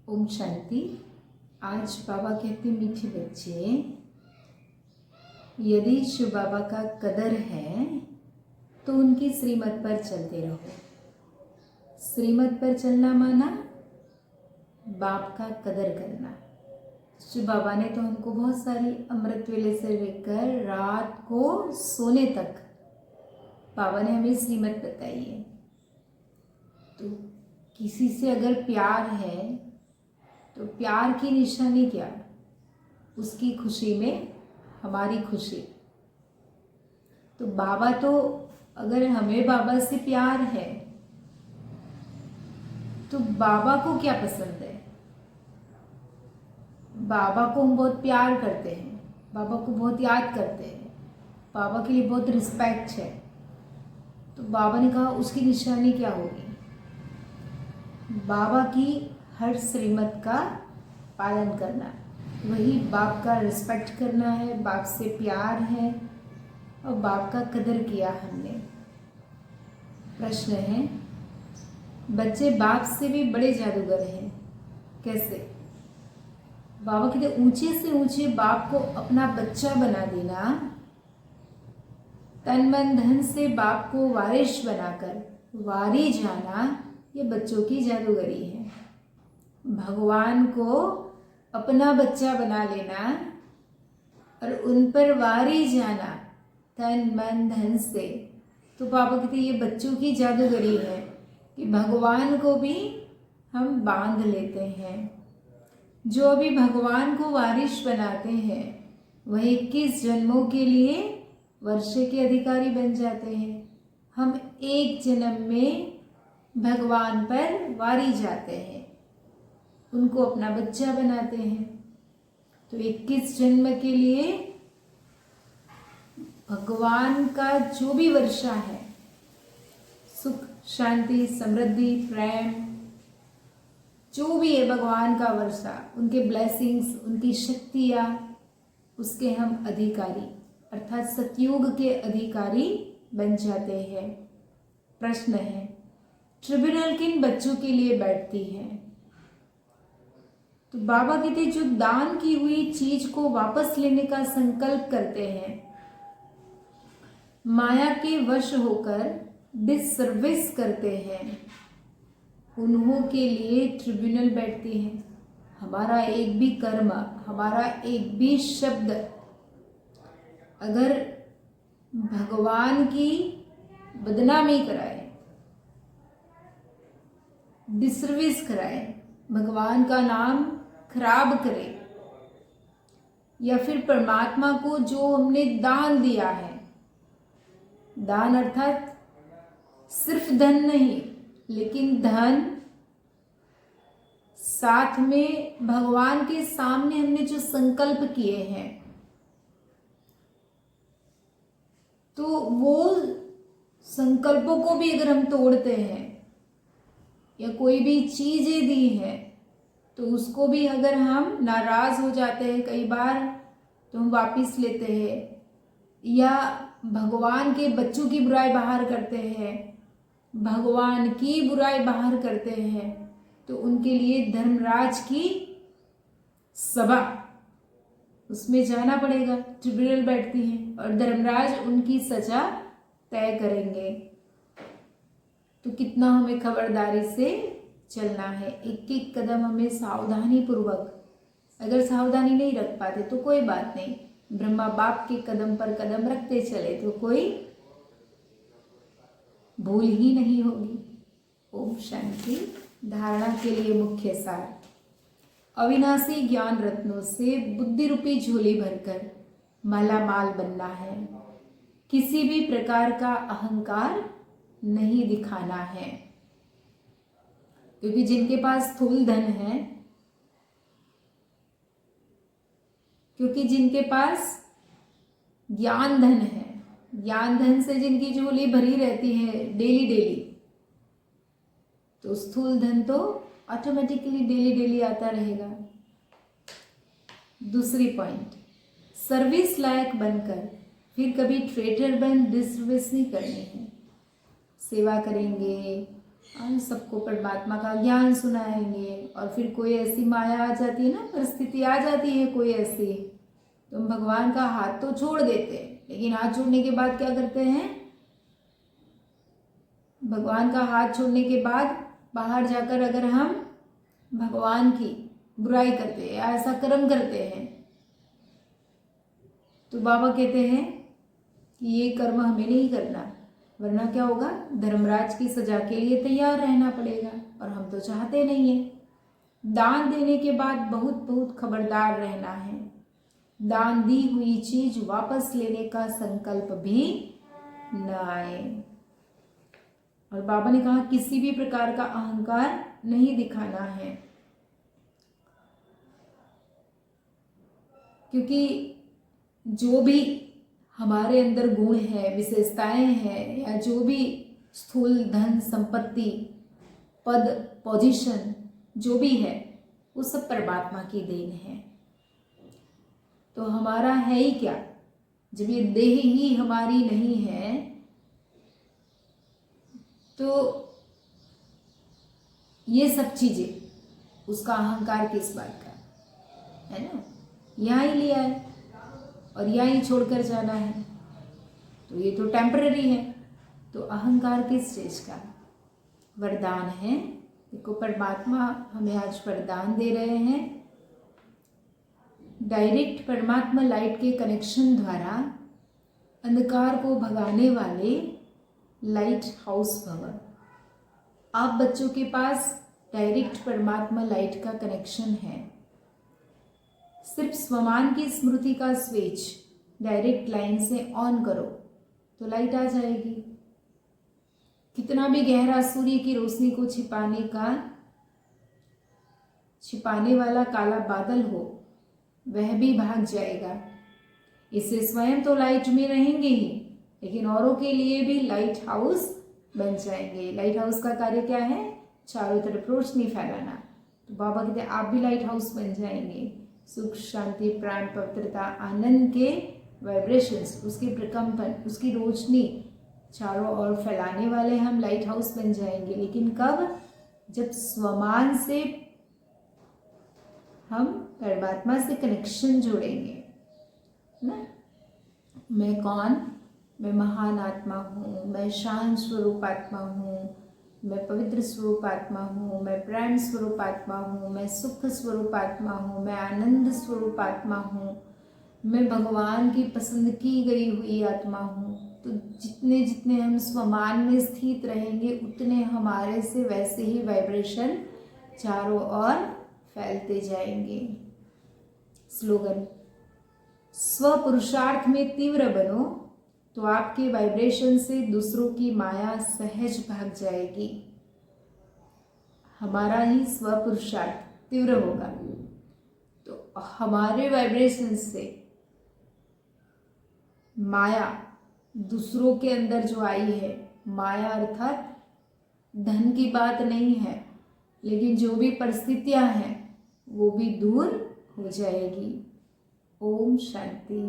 ओम शांति। आज बाबा कहते मीठे बच्चे, यदि शिव बाबा का कदर है तो उनकी श्रीमत पर चलते रहो। श्रीमत पर चलना माना बाप का कदर करना। शिव बाबा ने तो हमको बहुत सारी अमृत वेले से लेकर रात को सोने तक बाबा ने हमें श्रीमत बताई है। तो किसी से अगर प्यार है तो प्यार की निशानी क्या? उसकी खुशी में हमारी खुशी। तो बाबा तो अगर हमें बाबा से प्यार है तो बाबा को क्या पसंद है? बाबा को हम बहुत प्यार करते हैं, बाबा को बहुत याद करते हैं, बाबा के लिए बहुत रिस्पेक्ट है। तो बाबा ने कहा उसकी निशानी क्या होगी? बाबा की हर श्रीमत का पालन करना, वही बाप का रिस्पेक्ट करना है, बाप से प्यार है और बाप का कदर किया हमने। प्रश्न है, बच्चे बाप से भी बड़े जादूगर हैं, कैसे? बाबा कहते ऊंचे से ऊंचे बाप को अपना बच्चा बना देना, तन मन धन से बाप को वारिश बनाकर वारी जाना, ये बच्चों की जादूगरी है। भगवान को अपना बच्चा बना लेना और उन पर वारी जाना तन मन धन से, तो पापा कहते ये बच्चों की जादूगरी है कि भगवान को भी हम बांध लेते हैं। जो अभी भगवान को वारिश बनाते हैं वह 21 जन्मों के लिए वर्ष के अधिकारी बन जाते हैं। हम एक जन्म में भगवान पर वारी जाते हैं, उनको अपना बच्चा बनाते हैं। तो 21 जन्म के लिए भगवान का जो भी वर्षा है, सुख शांति समृद्धि प्रेम, जो भी है भगवान का वर्षा, उनके ब्लेसिंग्स, उनकी शक्तियाँ, उसके हम अधिकारी अर्थात सतयुग के अधिकारी बन जाते हैं। प्रश्न है, ट्रिब्यूनल किन बच्चों के लिए बैठती है? तो बाबा कहते जो दान की हुई चीज को वापस लेने का संकल्प करते हैं, माया के वश होकर डिसर्विस करते हैं, उन्हों के लिए ट्रिब्यूनल बैठती है। हमारा एक भी कर्म, हमारा एक भी शब्द अगर भगवान की बदनामी कराए, डिसर्विस कराए, भगवान का नाम खराब करे, या फिर परमात्मा को जो हमने दान दिया है, दान अर्थात सिर्फ धन नहीं, लेकिन धन साथ में भगवान के सामने हमने जो संकल्प किए हैं, तो वो संकल्पों को भी अगर हम तोड़ते हैं या कोई भी चीजें दी हैं तो उसको भी अगर हम नाराज हो जाते हैं कई बार तो हम वापस लेते हैं, या भगवान के बच्चों की बुराई बाहर करते हैं, भगवान की बुराई बाहर करते हैं, तो उनके लिए धर्मराज की सभा, उसमें जाना पड़ेगा। ट्रिब्यूनल बैठती है और धर्मराज उनकी सजा तय करेंगे। तो कितना हमें खबरदारी से चलना है, एक एक कदम हमें सावधानी पूर्वक, अगर सावधानी नहीं रख पाते तो कोई बात नहीं, ब्रह्मा बाप के कदम पर कदम रखते चले तो कोई भूल ही नहीं होगी। ओम शांति। धारणा के लिए मुख्य सार, अविनाशी ज्ञान रत्नों से बुद्धि रूपी झोली भरकर मालामाल बनना है। किसी भी प्रकार का अहंकार नहीं दिखाना है, क्योंकि जिनके पास स्थूल धन है, क्योंकि जिनके पास ज्ञान धन है, ज्ञान धन से जिनकी झोली भरी रहती है डेली डेली, तो स्थूल धन तो ऑटोमेटिकली डेली डेली आता रहेगा। दूसरी पॉइंट, सर्विस लायक बनकर फिर कभी ट्रेटर बन डिसर्विस नहीं करनी है। सेवा करेंगे, सबको परमात्मा का ज्ञान सुनाएंगे। और फिर कोई ऐसी माया आ जाती है ना, परिस्थिति आ जाती है कोई ऐसी, तो हम भगवान का हाथ तो छोड़ देते हैं, लेकिन हाथ छोड़ने के बाद क्या करते हैं? भगवान का हाथ छोड़ने के बाद बाहर जाकर अगर हम भगवान की बुराई करते हैं या ऐसा कर्म करते हैं, तो बाबा कहते हैं कि ये कर्म हमें नहीं करना, वरना क्या होगा? धर्मराज की सजा के लिए तैयार रहना पड़ेगा, और हम तो चाहते नहीं है। दान देने के बाद बहुत बहुत खबरदार रहना है। दान दी हुई चीज वापस लेने का संकल्प भी न आए। और बाबा ने कहा किसी भी प्रकार का अहंकार नहीं दिखाना है, क्योंकि जो भी हमारे अंदर गुण है, विशेषताएं हैं, या जो भी स्थूल धन संपत्ति पद पोजीशन जो भी है, वो सब परमात्मा की देन है। तो हमारा है ही क्या? जब ये देह ही हमारी नहीं है, तो ये सब चीजें, उसका अहंकार किस बात का है ना? यहाँ ही लिया है और यहाँ ही छोड़कर जाना है, तो ये तो टेम्पररी है। तो अहंकार किस चीज का? वरदान है। देखो परमात्मा हमें आज वरदान दे रहे हैं। डायरेक्ट परमात्मा लाइट के कनेक्शन द्वारा अंधकार को भगाने वाले लाइट हाउस भव। आप बच्चों के पास डायरेक्ट परमात्मा लाइट का कनेक्शन है। सिर्फ स्वमान की स्मृति का स्विच डायरेक्ट लाइन से ऑन करो तो लाइट आ जाएगी। कितना भी गहरा सूर्य की रोशनी को छिपाने वाला काला बादल हो, वह भी भाग जाएगा। इससे स्वयं तो लाइट में रहेंगे ही, लेकिन औरों के लिए भी लाइट हाउस बन जाएंगे। लाइट हाउस का कार्य क्या है? चारों तरफ रोशनी फैलाना। तो बाबा कहते हैं आप भी लाइट हाउस बन जाएंगे। सुख, शांति, प्राण, पवित्रता, आनंद के वाइब्रेशंस, उसके प्रकंपन, उसकी रोशनी चारों ओर फैलाने वाले हम लाइट हाउस बन जाएंगे। लेकिन कब? जब स्वमान से हम परमात्मा से कनेक्शन जोड़ेंगे ना। मैं कौन? मैं महान आत्मा हूँ, मैं शांत स्वरूप आत्मा हूँ, मैं पवित्र स्वरूप आत्मा हूँ, मैं प्रेम स्वरूप आत्मा हूँ, मैं सुख स्वरूप आत्मा हूँ, मैं आनंद स्वरूप आत्मा हूँ, मैं भगवान की पसंद की गई हुई आत्मा हूँ। तो जितने जितने हम स्वमान में स्थित रहेंगे, उतने हमारे से वैसे ही वाइब्रेशन चारों ओर फैलते जाएंगे। स्लोगन: स्व पुरुषार्थ में तीव्र बनो तो आपके वाइब्रेशन से दूसरों की माया सहज भाग जाएगी। हमारा ही स्व पुरुषार्थ तीव्र होगा तो हमारे वाइब्रेशन से माया दूसरों के अंदर जो आई है, माया अर्थात धन की बात नहीं है, लेकिन जो भी परिस्थितियां हैं वो भी दूर हो जाएगी। ओम शांति।